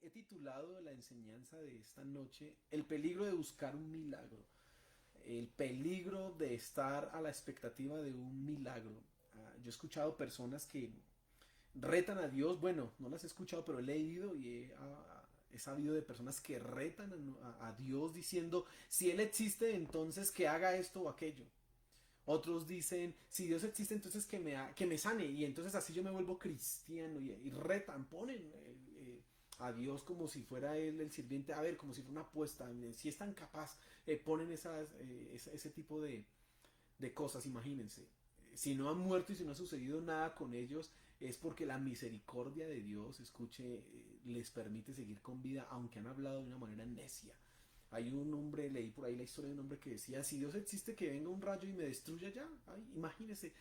He titulado la enseñanza de esta noche El peligro de buscar un milagro, el peligro de estar a la expectativa de un milagro. Yo he escuchado personas que retan a Dios, bueno, no las he escuchado, pero he leído y he sabido de personas que retan a Dios diciendo, si Él existe, entonces que haga esto o aquello. Otros dicen, si Dios existe, entonces que me sane y entonces así yo me vuelvo cristiano y retan, ponen a Dios como si fuera Él el sirviente, a ver, como si fuera una apuesta, si es tan capaz, ponen ese tipo de cosas, imagínense. Si no han muerto y si no ha sucedido nada con ellos, es porque la misericordia de Dios, escuche, les permite seguir con vida, aunque han hablado de una manera necia. Hay un hombre, leí por ahí la historia de un hombre que decía, si Dios existe, que venga un rayo y me destruya ya. Ay, imagínese,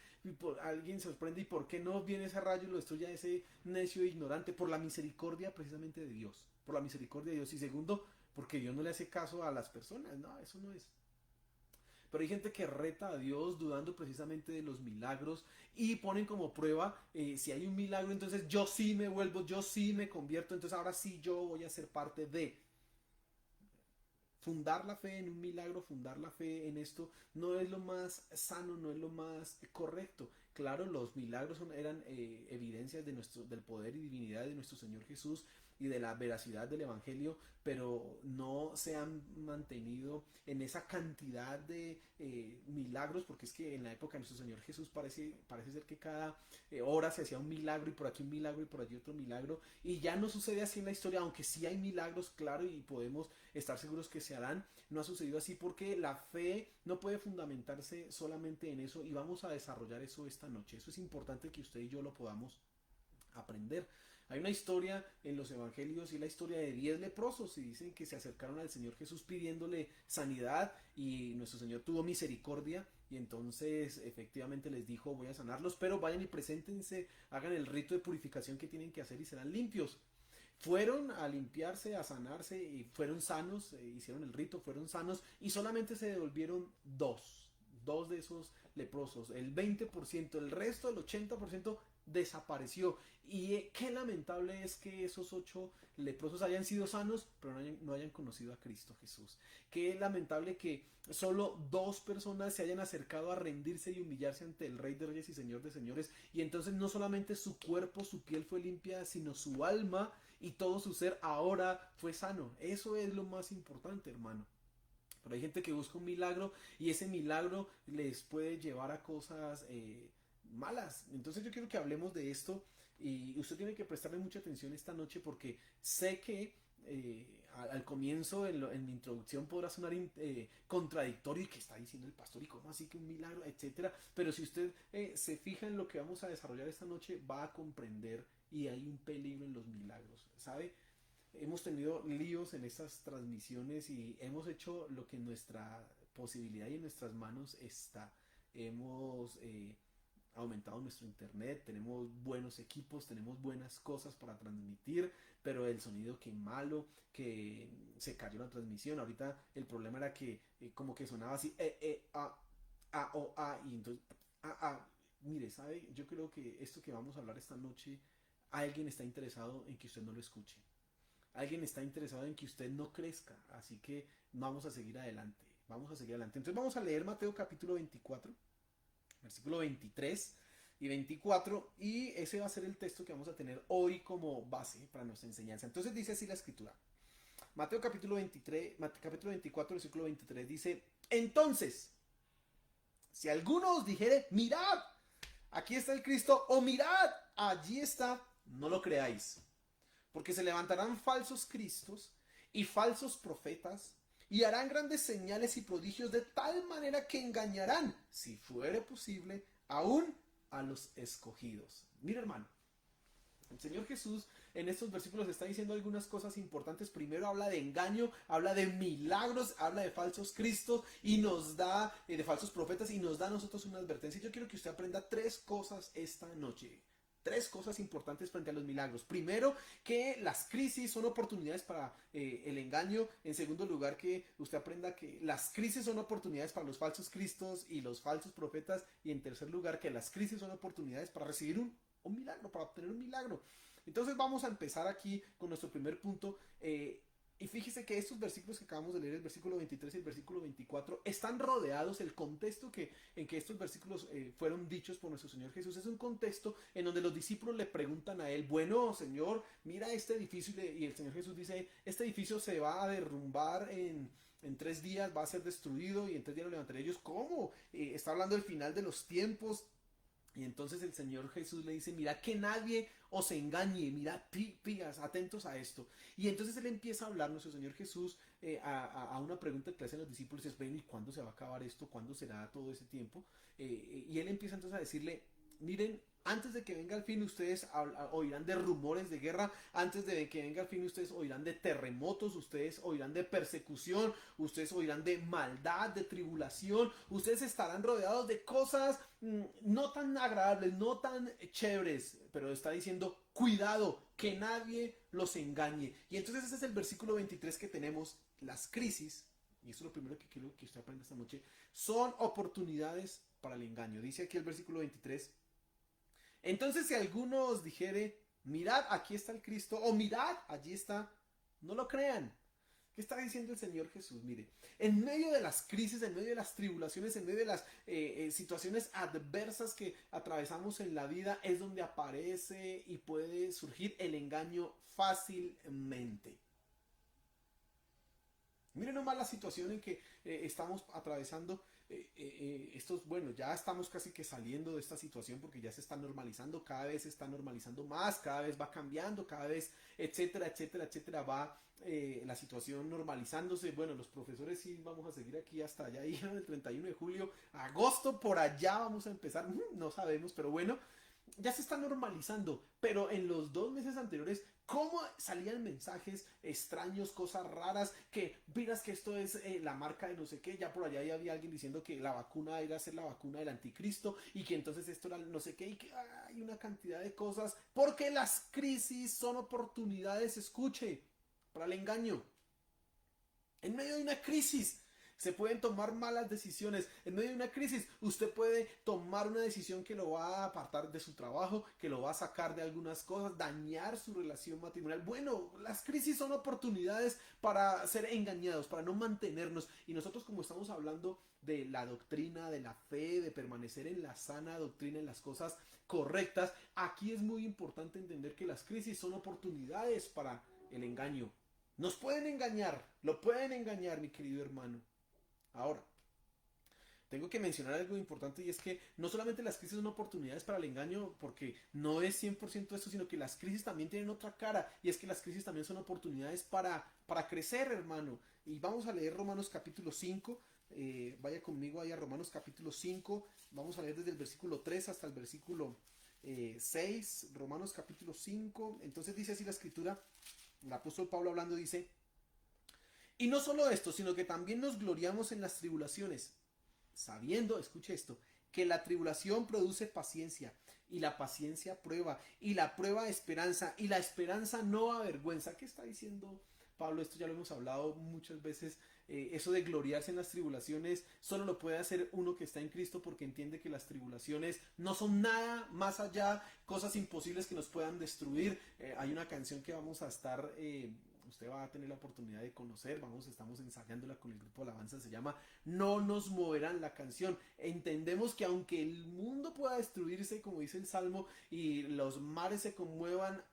alguien se sorprende, ¿y por qué no viene ese rayo y lo destruya ese necio e ignorante? Por la misericordia precisamente de Dios, por la misericordia de Dios. Y segundo, porque Dios no le hace caso a las personas, no, eso no es. Pero hay gente que reta a Dios dudando precisamente de los milagros y ponen como prueba, si hay un milagro, entonces yo sí me vuelvo, yo sí me convierto, entonces ahora sí yo voy a ser parte de fundar la fe en un milagro, fundar la fe en esto, no es lo más sano, no es lo más correcto. Claro, los milagros eran evidencias del poder y divinidad de nuestro Señor Jesús y de la veracidad del Evangelio, pero no se han mantenido en esa cantidad de milagros, porque es que en la época de nuestro Señor Jesús parece ser que cada hora se hacía un milagro y por aquí un milagro y por allí otro milagro, y ya no sucede así en la historia, aunque sí hay milagros, claro, y podemos estar seguros que se harán. No ha sucedido así porque la fe no puede fundamentarse solamente en eso y vamos a desarrollar eso esta noche. Eso es importante que usted y yo lo podamos aprender. Hay una historia en los evangelios y la historia de 10 leprosos y dicen que se acercaron al Señor Jesús pidiéndole sanidad y nuestro Señor tuvo misericordia y entonces efectivamente les dijo voy a sanarlos, pero vayan y preséntense, hagan el rito de purificación que tienen que hacer y serán limpios. Fueron a limpiarse, a sanarse y fueron sanos, hicieron el rito, fueron sanos y solamente se devolvieron dos de esos leprosos, el 20%, el resto, el 80% desapareció. Y qué lamentable es que esos 8 leprosos hayan sido sanos, pero no hayan conocido a Cristo Jesús. Qué lamentable que solo 2 personas se hayan acercado a rendirse y humillarse ante el Rey de Reyes y Señor de Señores. Y entonces no solamente su cuerpo, su piel fue limpia, sino su alma y todo su ser ahora fue sano. Eso es lo más importante, hermano. Pero hay gente que busca un milagro y ese milagro les puede llevar a cosas malas. Entonces yo quiero que hablemos de esto y usted tiene que prestarle mucha atención esta noche porque sé que al comienzo en mi introducción podrá sonar contradictorio y que está diciendo el pastor y cómo así que un milagro, etcétera. Pero si usted se fija en lo que vamos a desarrollar esta noche va a comprender y hay un peligro en los milagros, ¿sabe? Hemos tenido líos en estas transmisiones y hemos hecho lo que en nuestra posibilidad y en nuestras manos está. Hemos aumentado nuestro internet, tenemos buenos equipos, tenemos buenas cosas para transmitir, pero el sonido que malo, que se cayó la transmisión. Ahorita el problema era que como que sonaba así, o, y entonces, mire, ¿sabe? Yo creo que esto que vamos a hablar esta noche, alguien está interesado en que usted no lo escuche. Alguien está interesado en que usted no crezca, así que vamos a seguir adelante, vamos a seguir adelante. Entonces vamos a leer Mateo capítulo 24, versículo 23 y 24, y ese va a ser el texto que vamos a tener hoy como base para nuestra enseñanza. Entonces dice así la escritura. Mateo capítulo 23, capítulo 24, versículo 23 dice, entonces, si alguno os dijere, mirad, aquí está el Cristo, o mirad, allí está, no lo creáis. Porque se levantarán falsos cristos y falsos profetas y harán grandes señales y prodigios de tal manera que engañarán, si fuere posible, aún a los escogidos. Mira, hermano, el Señor Jesús en estos versículos está diciendo algunas cosas importantes. Primero habla de engaño, habla de milagros, habla de falsos cristos y nos da, de falsos profetas y nos da a nosotros una advertencia. Yo quiero que usted aprenda 3 cosas esta noche. 3 cosas importantes frente a los milagros. Primero, que las crisis son oportunidades para el engaño. En segundo lugar, que usted aprenda que las crisis son oportunidades para los falsos cristos y los falsos profetas. Y en tercer lugar, que las crisis son oportunidades para recibir un milagro, para obtener un milagro. Entonces vamos a empezar aquí con nuestro primer punto. Y fíjese que estos versículos que acabamos de leer, el versículo 23 y el versículo 24, están rodeados, el contexto en que estos versículos fueron dichos por nuestro Señor Jesús es un contexto en donde los discípulos le preguntan a él, bueno, Señor, mira este edificio, y el Señor Jesús dice, este edificio se va a derrumbar en 3 días, va a ser destruido y en 3 días lo levantaré. Ellos, ¿cómo? Está hablando del final de los tiempos. Y entonces el Señor Jesús le dice, mira que nadie os engañe, mira, pigas, atentos a esto. Y entonces él empieza a hablar, nuestro Señor Jesús, a una pregunta que le hacen los discípulos, es, bueno, ¿y cuándo se va a acabar esto? ¿Cuándo será todo ese tiempo? Y él empieza entonces a decirle, miren, antes de que venga el fin ustedes oirán de rumores de guerra, antes de que venga el fin ustedes oirán de terremotos, ustedes oirán de persecución, ustedes oirán de maldad, de tribulación, ustedes estarán rodeados de cosas no tan agradables, no tan chéveres, pero está diciendo cuidado, que nadie los engañe. Y entonces ese es el versículo 23 que tenemos, las crisis, y eso es lo primero que quiero que usted aprenda esta noche, son oportunidades para el engaño. Dice aquí el versículo 23, entonces si alguno os dijere, mirad, aquí está el Cristo, o mirad, allí está, no lo crean. ¿Qué está diciendo el Señor Jesús? Mire, en medio de las crisis, en medio de las tribulaciones, en medio de las situaciones adversas que atravesamos en la vida, es donde aparece y puede surgir el engaño fácilmente. Miren nomás la situación en que estamos atravesando. Bueno, ya estamos casi que saliendo de esta situación porque ya se está normalizando, cada vez se está normalizando más, cada vez va cambiando, cada vez, etcétera, etcétera, etcétera, va la situación normalizándose. Bueno, los profesores sí vamos a seguir aquí hasta allá, y el 31 de julio, agosto, por allá vamos a empezar, no sabemos, pero bueno, ya se está normalizando, pero en los 2 meses anteriores, ¿cómo salían mensajes extraños, cosas raras? Que miras que esto es la marca de no sé qué, ya por allá ya había alguien diciendo que la vacuna iba a ser la vacuna del anticristo y que entonces esto era no sé qué, y que hay una cantidad de cosas, porque las crisis son oportunidades, escuche, para el engaño. En medio de una crisis se pueden tomar malas decisiones. En medio de una crisis usted puede tomar una decisión que lo va a apartar de su trabajo, que lo va a sacar de algunas cosas, dañar su relación matrimonial. Bueno, las crisis son oportunidades para ser engañados, para no mantenernos. Y nosotros, como estamos hablando de la doctrina, de la fe, de permanecer en la sana doctrina, en las cosas correctas, aquí es muy importante entender que las crisis son oportunidades para el engaño. Nos pueden engañar, lo pueden engañar, mi querido hermano. Ahora, tengo que mencionar algo importante, y es que no solamente las crisis son oportunidades para el engaño, porque no es 100% esto, sino que las crisis también tienen otra cara, y es que las crisis también son oportunidades para crecer, hermano. Y vamos a leer Romanos capítulo 5, vaya conmigo ahí a Romanos capítulo 5, vamos a leer desde el versículo 3 hasta el versículo 6, Romanos capítulo 5, entonces dice así la escritura, el apóstol Pablo hablando dice, y no solo esto, sino que también nos gloriamos en las tribulaciones, sabiendo, escuche esto, que la tribulación produce paciencia, y la paciencia prueba, y la prueba esperanza, y la esperanza no avergüenza. ¿Qué está diciendo Pablo? Esto ya lo hemos hablado muchas veces. Eso de gloriarse en las tribulaciones solo lo puede hacer uno que está en Cristo, porque entiende que las tribulaciones no son nada más allá, cosas imposibles que nos puedan destruir. Hay una canción que vamos a estar usted va a tener la oportunidad de conocer, estamos ensayándola con el grupo de alabanza, se llama No nos moverán, la canción. Entendemos que aunque el mundo pueda destruirse, como dice el Salmo, y los mares se conmuevan,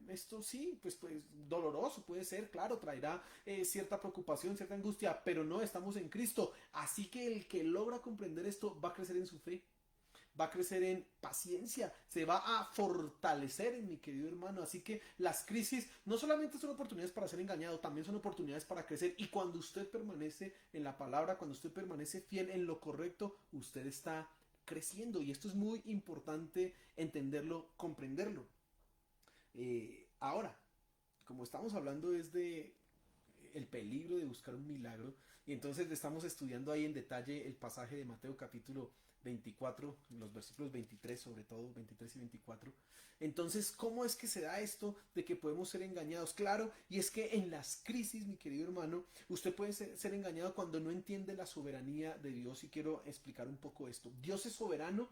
esto sí, pues doloroso puede ser, claro, traerá cierta preocupación, cierta angustia, pero no, estamos en Cristo, así que el que logra comprender esto va a crecer en su fe, va a crecer en paciencia, se va a fortalecer, mi querido hermano. Así que las crisis no solamente son oportunidades para ser engañado, también son oportunidades para crecer. Y cuando usted permanece en la palabra, cuando usted permanece fiel en lo correcto, usted está creciendo. Y esto es muy importante entenderlo, comprenderlo. Ahora, como estamos hablando es de el peligro de buscar un milagro, y entonces estamos estudiando ahí en detalle el pasaje de Mateo capítulo 24, los versículos 23 sobre todo, 23 y 24. Entonces, ¿cómo es que se da esto de que podemos ser engañados? Claro, y es que en las crisis, mi querido hermano, usted puede ser engañado cuando no entiende la soberanía de Dios, y quiero explicar un poco esto. Dios es soberano,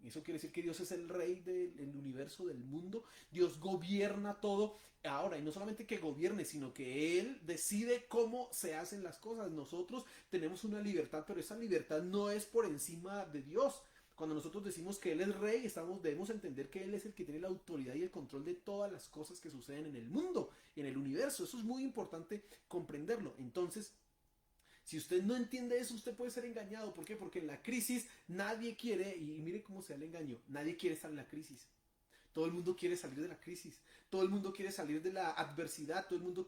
Eso quiere decir que Dios es el rey del universo, del mundo. Dios gobierna todo. Ahora, y no solamente que gobierne, sino que Él decide cómo se hacen las cosas. Nosotros tenemos una libertad, pero esa libertad no es por encima de Dios. Cuando nosotros decimos que Él es rey, debemos entender que Él es el que tiene la autoridad y el control de todas las cosas que suceden en el mundo, en el universo. Eso es muy importante comprenderlo. Entonces, si usted no entiende eso, usted puede ser engañado. ¿Por qué? Porque en la crisis nadie quiere, y mire cómo se da el engaño, nadie quiere estar en la crisis. Todo el mundo quiere salir de la crisis, todo el mundo quiere salir de la adversidad, todo el mundo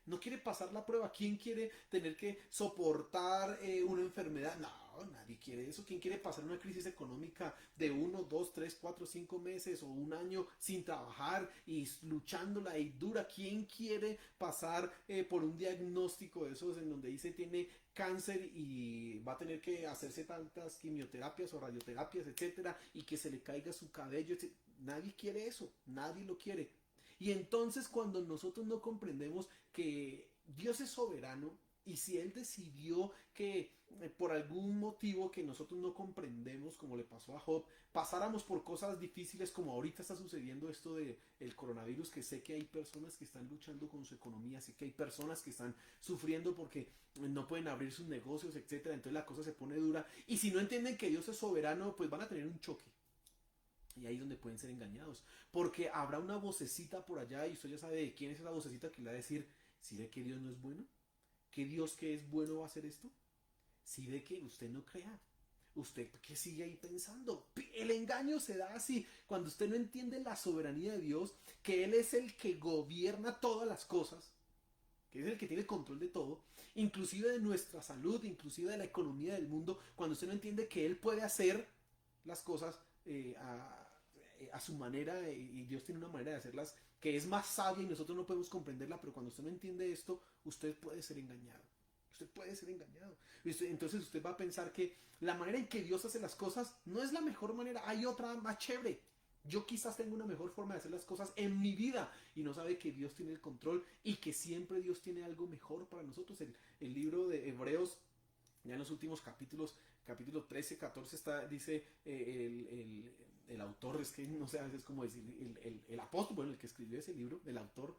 no quiere pasar la prueba. ¿Quién quiere tener que soportar una enfermedad? No, nadie quiere eso. ¿Quién quiere pasar una crisis económica de 1, 2, 3, 4, 5 meses o un año sin trabajar y luchándola y dura? ¿Quién quiere pasar por un diagnóstico de esos en donde dice tiene cáncer y va a tener que hacerse tantas quimioterapias o radioterapias, etcétera, y que se le caiga su cabello, etcétera? Nadie quiere eso, nadie lo quiere. Y entonces cuando nosotros no comprendemos que Dios es soberano y si Él decidió que por algún motivo que nosotros no comprendemos, como le pasó a Job, pasáramos por cosas difíciles como ahorita está sucediendo esto del coronavirus, que sé que hay personas que están luchando con su economía, sé que hay personas que están sufriendo porque no pueden abrir sus negocios, etcétera. Entonces la cosa se pone dura y si no entienden que Dios es soberano, pues van a tener un choque. Y ahí es donde pueden ser engañados. Porque habrá una vocecita por allá y usted ya sabe de quién es esa vocecita que le va a decir, si ve que Dios no es bueno, que Dios que es bueno va a hacer esto, si ve que usted no crea, usted que sigue ahí pensando. El engaño se da así, cuando usted no entiende la soberanía de Dios, que Él es el que gobierna todas las cosas, que es el que tiene el control de todo, inclusive de nuestra salud, inclusive de la economía del mundo. Cuando usted no entiende que Él puede hacer las cosas a su manera, y Dios tiene una manera de hacerlas que es más sabia y nosotros no podemos comprenderla, pero cuando usted no entiende esto, usted puede ser engañado. Usted puede ser engañado. Entonces usted va a pensar que la manera en que Dios hace las cosas no es la mejor manera, hay otra más chévere. Yo quizás tengo una mejor forma de hacer las cosas en mi vida y no sabe que Dios tiene el control y que siempre Dios tiene algo mejor para nosotros. El libro de Hebreos, ya en los últimos capítulos, capítulo 13, 14, dice el autor, es que no sé, a veces como decir, el apóstol, bueno, el que escribió ese libro, el autor,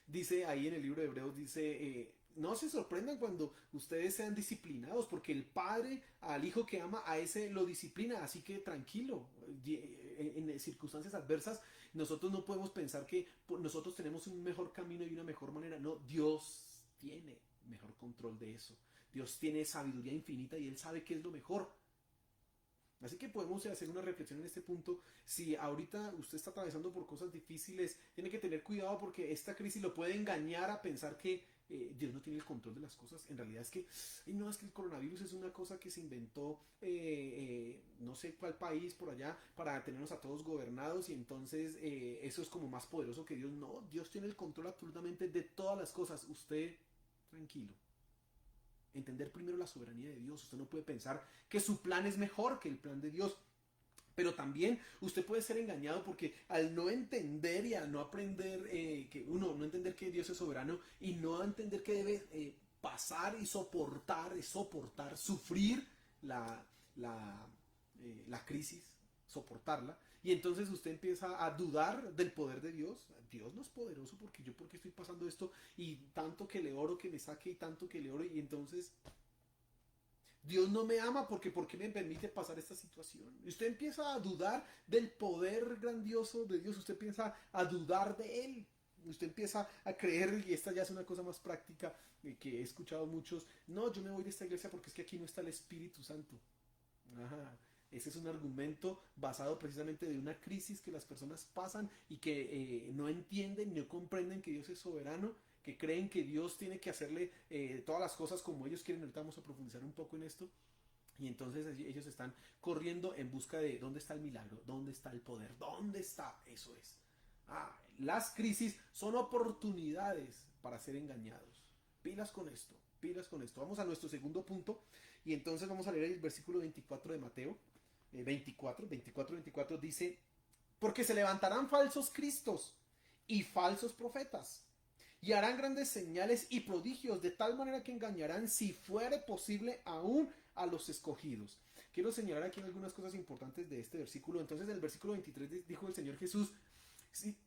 dice ahí en el libro de Hebreos, dice, no se sorprendan cuando ustedes sean disciplinados, porque el padre al hijo que ama, a ese lo disciplina, así que tranquilo. En circunstancias adversas nosotros no podemos pensar que nosotros tenemos un mejor camino y una mejor manera. No, Dios tiene mejor control de eso. Dios tiene sabiduría infinita y Él sabe qué es lo mejor. Así que podemos hacer una reflexión en este punto. Si ahorita usted está atravesando por cosas difíciles, tiene que tener cuidado porque esta crisis lo puede engañar a pensar que Dios no tiene el control de las cosas. En realidad es que, no, es que el coronavirus es una cosa que se inventó no sé cuál país por allá para tenernos a todos gobernados y entonces eso es como más poderoso que Dios. No, Dios tiene el control absolutamente de todas las cosas. Usted tranquilo. Entender primero la soberanía de Dios. Usted no puede pensar que su plan es mejor que el plan de Dios. Pero también usted puede ser engañado porque al no entender y al no aprender, no entender que Dios es soberano y no entender que debe pasar y soportar, sufrir la crisis, soportarla. Y entonces usted empieza a dudar del poder de Dios. Dios no es poderoso porque yo porque estoy pasando esto y tanto que le oro que me saque y tanto que le oro y entonces Dios no me ama porque ¿por qué me permite pasar esta situación? Y usted empieza a dudar del poder grandioso de Dios, usted empieza a dudar de Él. Usted empieza a creer, y esta ya es una cosa más práctica que he escuchado muchos, no, yo me voy de esta iglesia porque es que aquí no está el Espíritu Santo. Ajá. Ese es un argumento basado precisamente de una crisis que las personas pasan y que no entienden, no comprenden que Dios es soberano, que creen que Dios tiene que hacerle todas las cosas como ellos quieren. Ahorita vamos a profundizar un poco en esto. Y entonces ellos están corriendo en busca de dónde está el milagro, dónde está el poder, dónde está, eso es. Las crisis son oportunidades para ser engañados. Pilas con esto, pilas con esto. Vamos a nuestro segundo punto y entonces vamos a leer el versículo 24 de Mateo. 24 dice, porque se levantarán falsos cristos y falsos profetas y harán grandes señales y prodigios de tal manera que engañarán si fuere posible aún a los escogidos. quiero señalar aquí algunas cosas importantes de este versículo. Entonces, en el versículo 23 dijo el Señor Jesús, si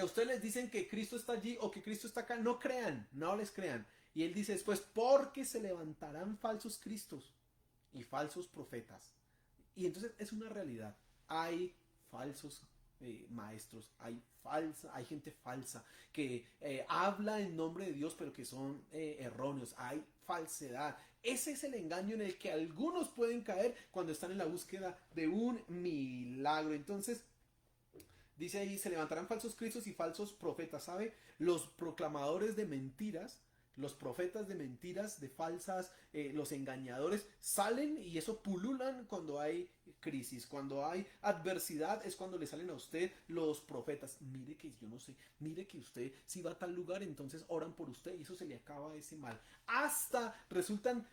a ustedes les dicen que Cristo está allí o que Cristo está acá, no crean, no les crean. Y él dice después, porque se levantarán falsos cristos y falsos profetas. Y entonces es una realidad. Hay falsos maestros, hay gente falsa que habla en nombre de Dios, pero que son erróneos. Hay falsedad. Ese es el engaño en el que algunos pueden caer cuando están en la búsqueda de un milagro. Entonces, dice ahí, se levantarán falsos cristos y falsos profetas, ¿sabe? Los proclamadores de mentiras, los profetas de mentiras, de falsas, los engañadores, salen y eso pululan cuando hay crisis, cuando hay adversidad, es cuando le salen a usted los profetas. Mire que yo no sé, mire que usted si va a tal lugar, entonces oran por usted y eso se le acaba ese mal. Hasta resultan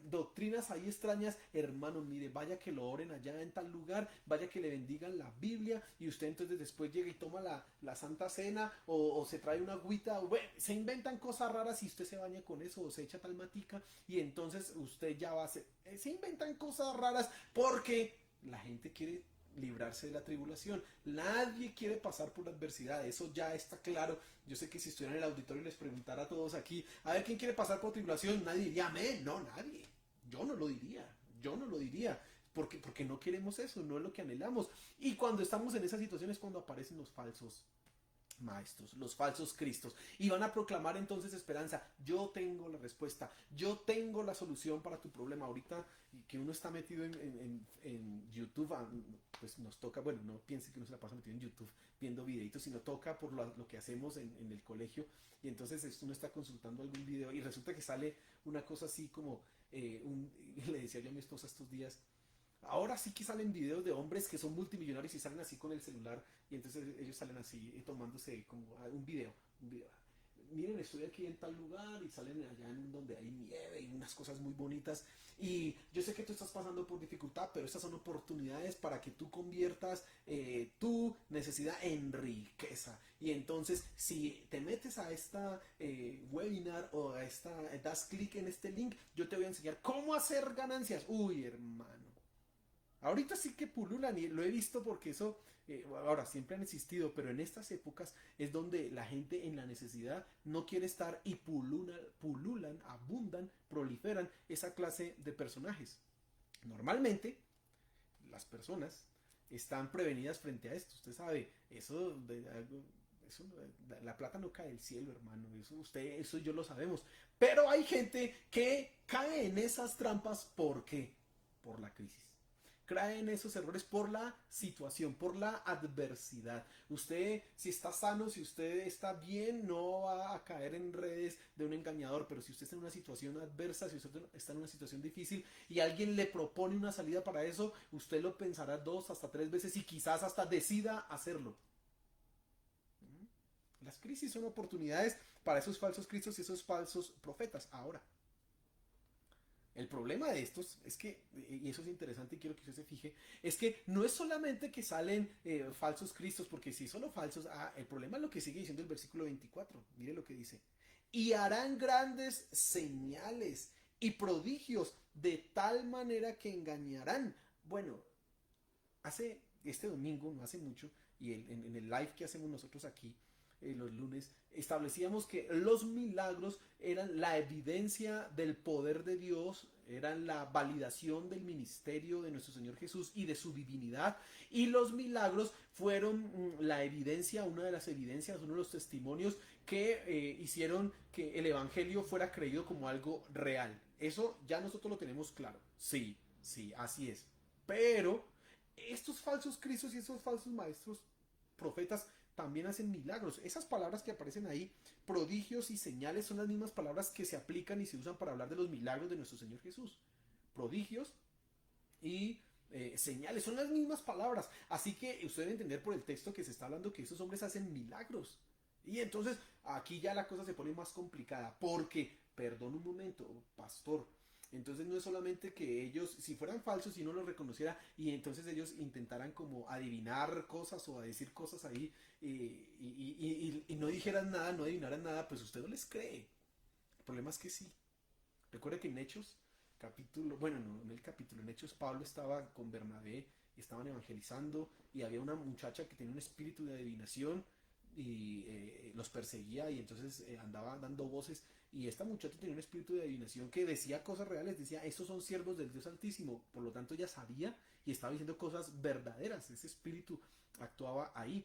doctrinas ahí extrañas, hermano, mire, vaya que lo oren allá en tal lugar, vaya que le bendigan la Biblia y usted entonces después llega y toma la Santa Cena o se trae una agüita, bueno, se inventan cosas raras y usted se baña con eso o se echa tal matica y entonces usted ya va a hacer, se inventan cosas raras porque la gente quiere librarse de la tribulación. Nadie quiere pasar por la adversidad, eso ya está claro. Yo sé que si estuvieran en el auditorio y les preguntara a todos aquí, a ver quién quiere pasar por tribulación, nadie diría amén, no, nadie. Yo no lo diría, yo no lo diría. Porque no queremos eso, no es lo que anhelamos. Y cuando estamos en esa situación es cuando aparecen los falsos maestros, los falsos cristos, y van a proclamar entonces esperanza. Yo tengo la respuesta, yo tengo la solución para tu problema. Ahorita que uno está metido en YouTube, pues nos toca, bueno, no piense que uno se la pasa metido en YouTube viendo videitos, sino toca por lo que hacemos en el colegio, y entonces uno está consultando algún video y resulta que sale una cosa así como, le decía yo a mi esposa estos días, ahora sí que salen videos de hombres que son multimillonarios y salen así con el celular y entonces ellos salen así tomándose como un video, un video. Miren, estoy aquí en tal lugar y salen allá en donde hay nieve y unas cosas muy bonitas. Y yo sé que tú estás pasando por dificultad, pero estas son oportunidades para que tú conviertas tu necesidad en riqueza. Y entonces, si te metes a esta webinar o a esta, das clic en este link, yo te voy a enseñar cómo hacer ganancias. Uy, hermano. Ahorita sí que pululan y lo he visto porque eso, ahora siempre han existido, pero en estas épocas es donde la gente en la necesidad no quiere estar y pululan, abundan, proliferan esa clase de personajes. Normalmente las personas están prevenidas frente a esto. Usted sabe, eso, la plata no cae del cielo, hermano. Eso yo lo sabemos. Pero hay gente que cae en esas trampas. ¿Por qué? Por la crisis. Caen esos errores por la situación, por la adversidad. Usted, si está sano, si usted está bien, no va a caer en redes de un engañador, pero si usted está en una situación adversa, si usted está en una situación difícil y alguien le propone una salida para eso, usted lo pensará 2 hasta 3 veces y quizás hasta decida hacerlo. Las crisis son oportunidades para esos falsos cristos y esos falsos profetas. Ahora, el problema de estos es que, y eso es interesante y quiero que usted se fije, es que no es solamente que salen falsos cristos, porque si son falsos, el problema es lo que sigue diciendo el versículo 24. Mire lo que dice. Y harán grandes señales y prodigios de tal manera que engañarán. Bueno, hace este domingo, no hace mucho, y en el live que hacemos nosotros aquí, los lunes, establecíamos que los milagros eran la evidencia del poder de Dios, eran la validación del ministerio de nuestro Señor Jesús y de su divinidad, y los milagros fueron la evidencia, una de las evidencias, uno de los testimonios que hicieron que el Evangelio fuera creído como algo real. Eso ya nosotros lo tenemos claro. Sí, sí, así es. Pero estos falsos cristos y esos falsos maestros, profetas, también hacen milagros. Esas palabras que aparecen ahí, prodigios y señales, son las mismas palabras que se aplican y se usan para hablar de los milagros de nuestro Señor Jesús. Prodigios y señales, son las mismas palabras. Así que usted debe entender por el texto que se está hablando que esos hombres hacen milagros. Y entonces aquí ya la cosa se pone más complicada. Porque, perdón un momento, pastor, entonces no es solamente que ellos, si fueran falsos y no los reconociera y entonces ellos intentaran como adivinar cosas o a decir cosas ahí y no dijeran nada, no adivinaran nada, pues usted no les cree. El problema es que sí. Recuerda que en Hechos capítulo, bueno, no en el capítulo, en Hechos Pablo estaba con Bernabé, estaban evangelizando y había una muchacha que tenía un espíritu de adivinación y los perseguía y entonces andaba dando voces y esta muchacha tenía un espíritu de adivinación que decía cosas reales, decía, estos son siervos del Dios Altísimo, por lo tanto ella sabía y estaba diciendo cosas verdaderas, ese espíritu actuaba ahí.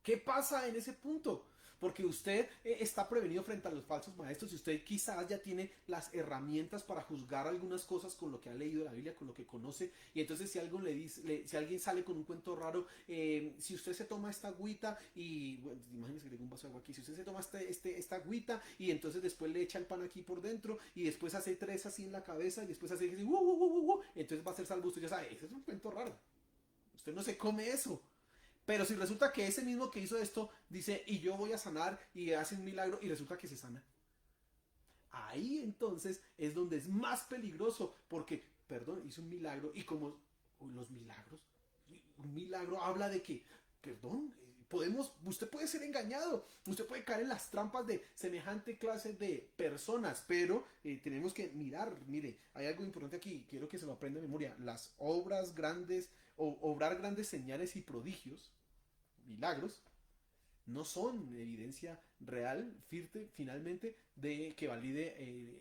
¿Qué pasa en ese punto? Porque usted está prevenido frente a los falsos maestros y usted quizás ya tiene las herramientas para juzgar algunas cosas con lo que ha leído de la Biblia, con lo que conoce. Y entonces si algo le dice, si alguien sale con un cuento raro, si usted se toma esta agüita y, bueno, imagínese que tengo un vaso de agua aquí, si usted se toma esta agüita y entonces después le echa el pan aquí por dentro y después hace tres así en la cabeza y después hace así, entonces va a ser salvo. Usted ya sabe, ese es un cuento raro. Usted no se come eso. Pero si resulta que ese mismo que hizo esto dice, y yo voy a sanar y hace un milagro y resulta que se sana. Ahí entonces es donde es más peligroso porque, perdón, hizo un milagro y como los milagros, un milagro habla de que, perdón, usted puede ser engañado, usted puede caer en las trampas de semejante clase de personas, pero tenemos que mirar, mire, hay algo importante aquí, quiero que se lo aprenda de memoria, las obras grandes, o obrar grandes señales y prodigios, milagros, no son evidencia real, finalmente, de que valide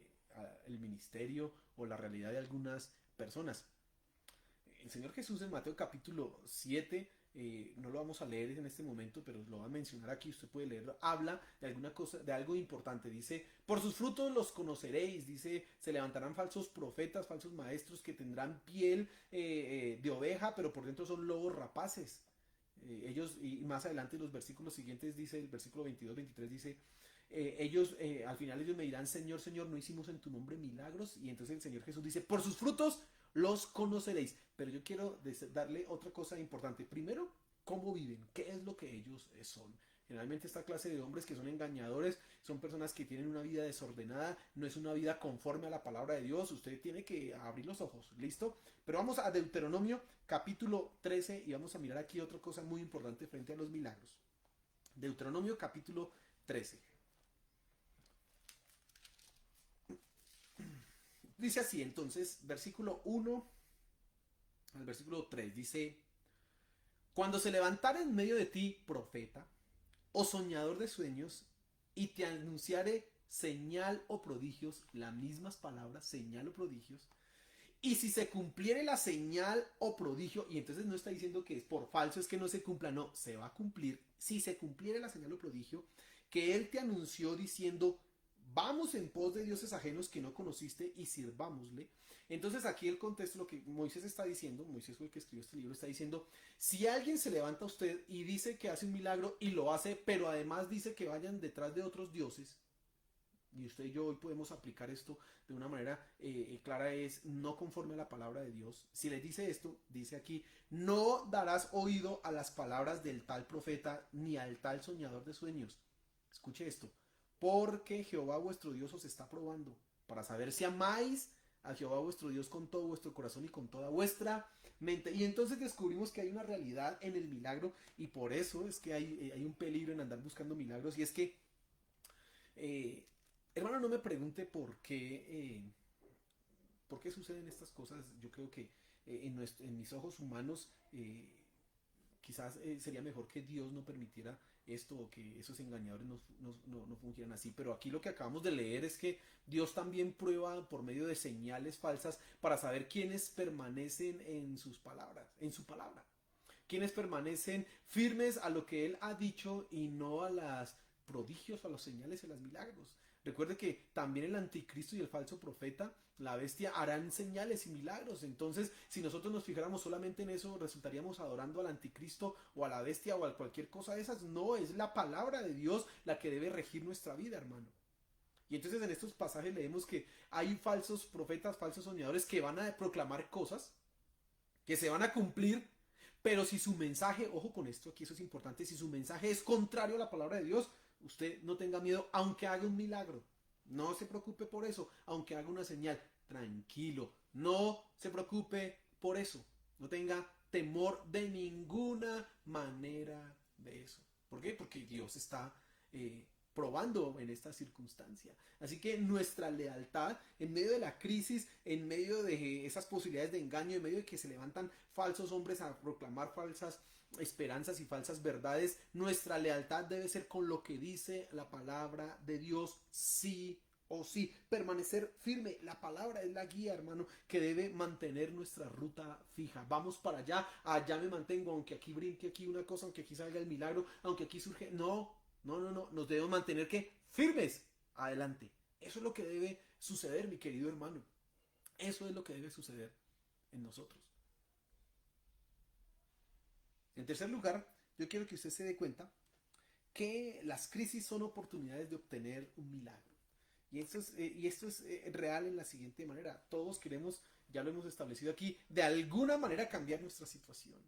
el ministerio o la realidad de algunas personas. El Señor Jesús en Mateo capítulo 7, no lo vamos a leer en este momento, pero lo va a mencionar aquí, usted puede leerlo, habla de alguna cosa, de algo importante, dice, por sus frutos los conoceréis, dice, se levantarán falsos profetas, falsos maestros que tendrán piel de oveja, pero por dentro son lobos rapaces. Ellos, y más adelante los versículos siguientes dice, el versículo 22, 23 dice, al final ellos me dirán, Señor, Señor, no hicimos en tu nombre milagros, y entonces el Señor Jesús dice, por sus frutos los conoceréis. Pero yo quiero darle otra cosa importante. Primero, cómo viven, qué es lo que ellos son. Generalmente esta clase de hombres que son engañadores son personas que tienen una vida desordenada, no es una vida conforme a la palabra de Dios. Usted tiene que abrir los ojos, ¿listo? Pero vamos a Deuteronomio capítulo 13 y vamos a mirar aquí otra cosa muy importante frente a los milagros. Deuteronomio capítulo 13. Dice así entonces, versículo 1 al versículo 3, dice, cuando se levantare en medio de ti profeta o soñador de sueños y te anunciare señal o prodigios, las mismas palabras, señal o prodigios, y si se cumpliere la señal o prodigio, y entonces no está diciendo que es por falso, es que no se cumpla, no, se va a cumplir, si se cumpliere la señal o prodigio, que él te anunció diciendo, vamos en pos de dioses ajenos que no conociste y sirvámosle. Entonces aquí el contexto, lo que Moisés está diciendo, Moisés fue el que escribió este libro, está diciendo, si alguien se levanta a usted y dice que hace un milagro y lo hace, pero además dice que vayan detrás de otros dioses, y usted y yo hoy podemos aplicar esto de una manera clara, es no conforme a la palabra de Dios. Si les dice esto, dice aquí, no darás oído a las palabras del tal profeta ni al tal soñador de sueños. Escuche esto, porque Jehová vuestro Dios os está probando para saber si amáis a Jehová vuestro Dios con todo vuestro corazón y con toda vuestra mente. Y entonces descubrimos que hay una realidad en el milagro y por eso es que hay un peligro en andar buscando milagros y es que eh, hermano, no me pregunte por qué suceden estas cosas. Yo creo que en mis ojos humanos quizás sería mejor que Dios no permitiera esto o que esos engañadores no fungieran así. Pero aquí lo que acabamos de leer es que Dios también prueba por medio de señales falsas para saber quiénes permanecen en sus palabras, en su palabra. Quienes permanecen firmes a lo que Él ha dicho y no a las prodigios, a los señales y a los milagros. Recuerde que también el anticristo y el falso profeta, la bestia, harán señales y milagros. Entonces, si nosotros nos fijáramos solamente en eso, resultaríamos adorando al anticristo o a la bestia o a cualquier cosa de esas. No, es la palabra de Dios la que debe regir nuestra vida, hermano. Y entonces en estos pasajes leemos que hay falsos profetas, falsos soñadores que van a proclamar cosas que se van a cumplir, pero si su mensaje, ojo con esto, aquí eso es importante, si su mensaje es contrario a la palabra de Dios, usted no tenga miedo, aunque haga un milagro. No se preocupe por eso, aunque haga una señal. Tranquilo, no se preocupe por eso. No tenga temor de ninguna manera de eso. ¿Por qué? Porque Dios está probando en esta circunstancia. Así que nuestra lealtad en medio de la crisis, en medio de esas posibilidades de engaño, en medio de que se levantan falsos hombres a proclamar falsas esperanzas y falsas verdades, nuestra lealtad debe ser con lo que dice la palabra de Dios, sí o sí. Permanecer firme. La palabra es la guía, hermano, que debe mantener nuestra ruta fija. Vamos para allá, allá me mantengo, aunque aquí brinque aquí una cosa, aunque aquí salga el milagro, aunque aquí surge. No, no, no, no. Nos debemos mantener que firmes adelante. Eso es lo que debe suceder, mi querido hermano. Eso es lo que debe suceder en nosotros. En tercer lugar, yo quiero que usted se dé cuenta que las crisis son oportunidades de obtener un milagro. Y esto es real en la siguiente manera. Todos queremos, ya lo hemos establecido aquí, de alguna manera cambiar nuestra situación.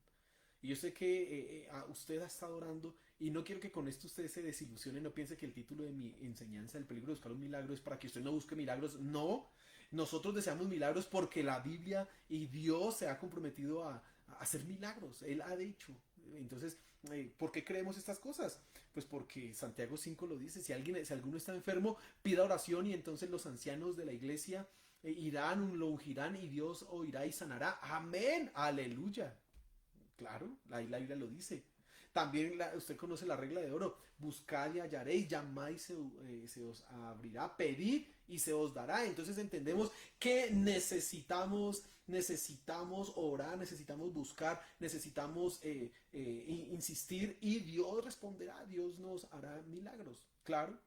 Y yo sé que usted ha estado orando y no quiero que con esto usted se desilusione, no piense que el título de mi enseñanza, El peligro de buscar un milagro, es para que usted no busque milagros. No, nosotros deseamos milagros porque la Biblia y Dios se ha comprometido a hacer milagros. Él ha dicho. Entonces, ¿por qué creemos estas cosas? Pues porque Santiago 5 lo dice, si alguno está enfermo, pida oración y entonces los ancianos de la iglesia irán, lo ungirán y Dios oirá y sanará. Amén, aleluya. Claro, ahí la Biblia lo dice. También usted conoce la regla de oro. Buscad y hallaréis, llamad y se os abrirá, pedid y se os dará. Entonces entendemos que necesitamos orar, necesitamos buscar, necesitamos insistir y Dios responderá, Dios nos hará milagros. Claro,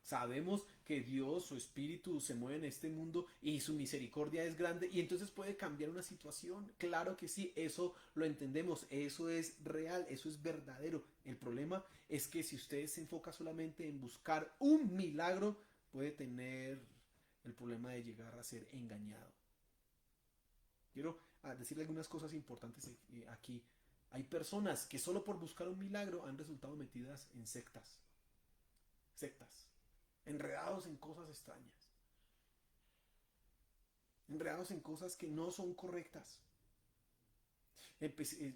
sabemos que Dios, su espíritu se mueve en este mundo y su misericordia es grande y entonces puede cambiar una situación. Claro que sí, eso lo entendemos, eso es real, eso es verdadero. El problema es que si usted se enfoca solamente en buscar un milagro, puede tener el problema de llegar a ser engañado. Quiero decirle algunas cosas importantes aquí. Hay personas que solo por buscar un milagro han resultado metidas en sectas, enredados en cosas extrañas, enredados en cosas que no son correctas.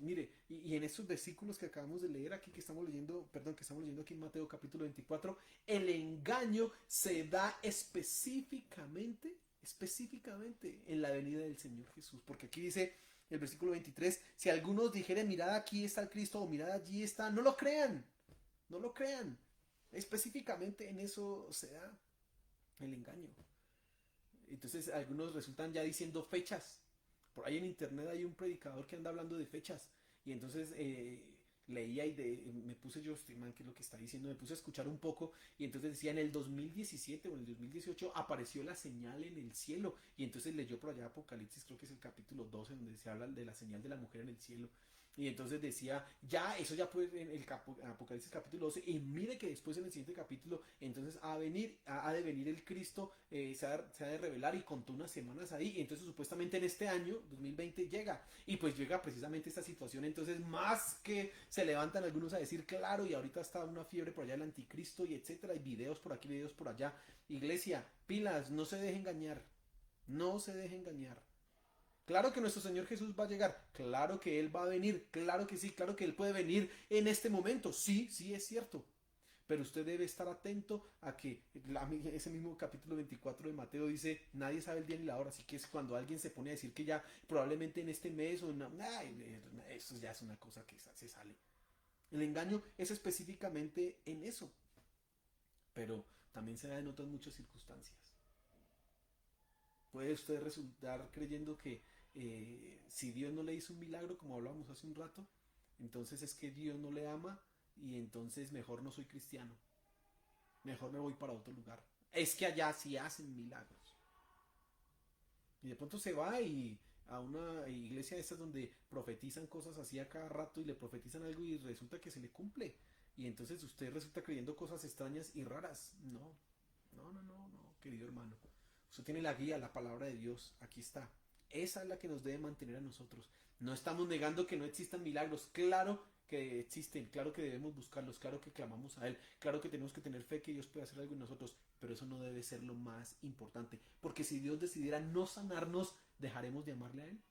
Mire, y en estos versículos que acabamos de leer aquí, que estamos leyendo, perdón, que estamos leyendo aquí en Mateo capítulo 24, el engaño se da específicamente en la venida del Señor Jesús, porque aquí dice el versículo 23, si algunos dijeren, mirad aquí está el Cristo, o mirad allí está, no lo crean, no lo crean. Específicamente en eso se da el engaño. Entonces algunos resultan ya diciendo fechas. Por ahí en internet hay un predicador que anda hablando de fechas. Y entonces leía me puse yo, este man, ¿qué es lo que está diciendo? Me puse a escuchar un poco y entonces decía en el 2017 o en el 2018 apareció la señal en el cielo. Y entonces leyó por allá Apocalipsis, creo que es el capítulo 12, donde se habla de la señal de la mujer en el cielo. Y entonces decía, ya, eso ya fue en el Apocalipsis capítulo 12. Y mire que después en el siguiente capítulo, entonces ha de venir el Cristo, se ha de revelar y contó unas semanas ahí. Y entonces supuestamente en este año, 2020, llega. Y pues llega precisamente esta situación. Entonces más que se levantan algunos a decir, claro, y ahorita está una fiebre por allá del anticristo y etcétera. Hay videos por aquí, videos por allá. Iglesia, pilas, no se deje engañar. No se deje engañar. Claro que nuestro Señor Jesús va a llegar, claro que Él va a venir, claro que sí, claro que Él puede venir en este momento, sí, sí es cierto. Pero usted debe estar atento a que ese mismo capítulo 24 de Mateo dice, nadie sabe el día ni la hora, así que es cuando alguien se pone a decir que ya probablemente en este mes o eso ya es una cosa que se sale. El engaño es específicamente en eso, pero también se da en otras muchas circunstancias. Puede usted resultar creyendo que si Dios no le hizo un milagro, como hablábamos hace un rato, entonces es que Dios no le ama y entonces mejor no soy cristiano, mejor me voy para otro lugar. Es que allá sí hacen milagros. Y de pronto se va y a una iglesia de estas donde profetizan cosas así a cada rato y le profetizan algo y resulta que se le cumple. Y entonces usted resulta creyendo cosas extrañas y raras. No, no, no, no, no, querido hermano. Usted tiene la guía, la palabra de Dios. Aquí está. Esa es la que nos debe mantener a nosotros. No estamos negando que no existan milagros. Claro que existen. Claro que debemos buscarlos. Claro que clamamos a Él. Claro que tenemos que tener fe que Dios puede hacer algo en nosotros. Pero eso no debe ser lo más importante. Porque si Dios decidiera no sanarnos, ¿dejaremos de amarle a Él?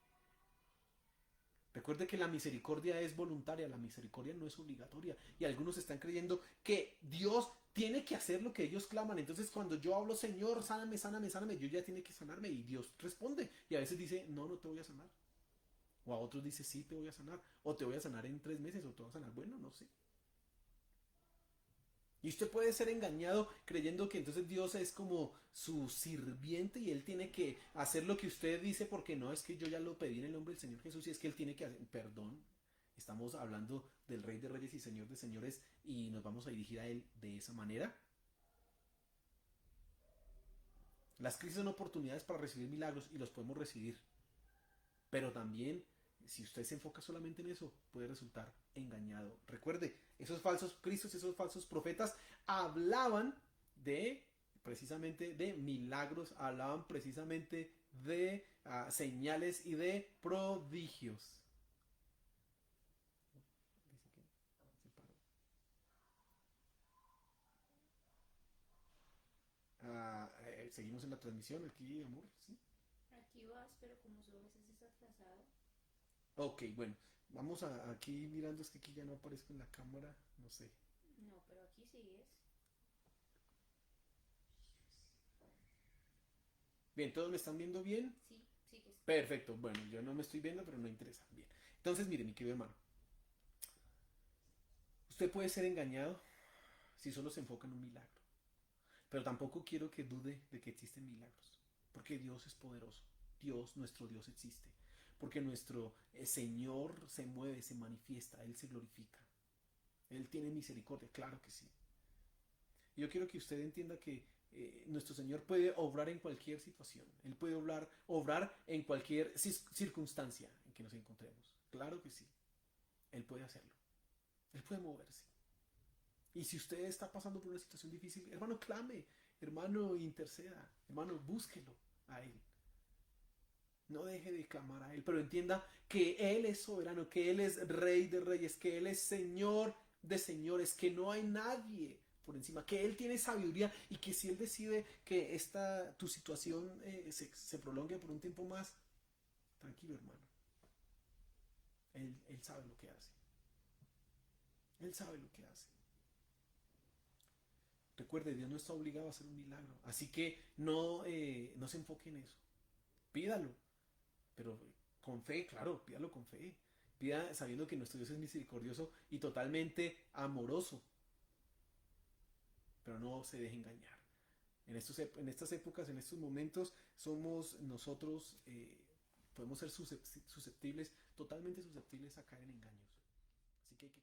Recuerde que la misericordia es voluntaria, la misericordia no es obligatoria. Y algunos están creyendo que Dios tiene que hacer lo que ellos claman. Entonces cuando yo hablo, Señor, sáname, sáname, sáname, yo ya tiene que sanarme. Y Dios responde. Y a veces dice, no, no te voy a sanar. O a otros dice, sí, te voy a sanar. O te voy a sanar en 3 meses, o te voy a sanar. Bueno, no sé. Y usted puede ser engañado creyendo que entonces Dios es como su sirviente y Él tiene que hacer lo que usted dice porque no es que yo ya lo pedí en el nombre del Señor Jesús y es que Él tiene que hacer, perdón, estamos hablando del Rey de Reyes y Señor de Señores y nos vamos a dirigir a Él de esa manera. Las crisis son oportunidades para recibir milagros y los podemos recibir, pero también si usted se enfoca solamente en eso, puede resultar engañado. Recuerde, esos falsos cristos, esos falsos profetas hablaban de precisamente de milagros, hablaban precisamente de señales y de prodigios. Seguimos en la transmisión aquí, amor. ¿Sí? Aquí vas, pero como su voz es desatrasado. Ok, bueno, vamos aquí mirando, es que aquí ya no aparezco en la cámara, no sé. No, pero aquí sigues. Bien, ¿todos me están viendo bien? Sí, sigues. Perfecto, bueno, yo no me estoy viendo, pero no interesa. Bien, entonces mire, mi querido hermano, usted puede ser engañado si solo se enfoca en un milagro, pero tampoco quiero que dude de que existen milagros, porque Dios es poderoso, Dios, nuestro Dios existe, porque nuestro Señor se mueve, se manifiesta, Él se glorifica, Él tiene misericordia, claro que sí. Y yo quiero que usted entienda que nuestro Señor puede obrar en cualquier situación, Él puede obrar en cualquier circunstancia en que nos encontremos, claro que sí, Él puede hacerlo, Él puede moverse. Y si usted está pasando por una situación difícil, hermano, clame, hermano, interceda, hermano, búsquelo a Él. No deje de clamar a Él, pero entienda que Él es soberano, que Él es Rey de Reyes, que Él es Señor de Señores, que no hay nadie por encima, que Él tiene sabiduría y que si Él decide que tu situación se prolongue por un tiempo más, tranquilo, hermano. Él sabe lo que hace. Él sabe lo que hace. Recuerde, Dios no está obligado a hacer un milagro. Así que no se enfoque en eso. Pídalo, pero con fe, claro, pídalo con fe. Pida sabiendo que nuestro Dios es misericordioso y totalmente amoroso. Pero no se deje engañar. En estas épocas, en estos momentos, somos nosotros, podemos ser susceptibles, totalmente susceptibles a caer en engaños. Así que hay que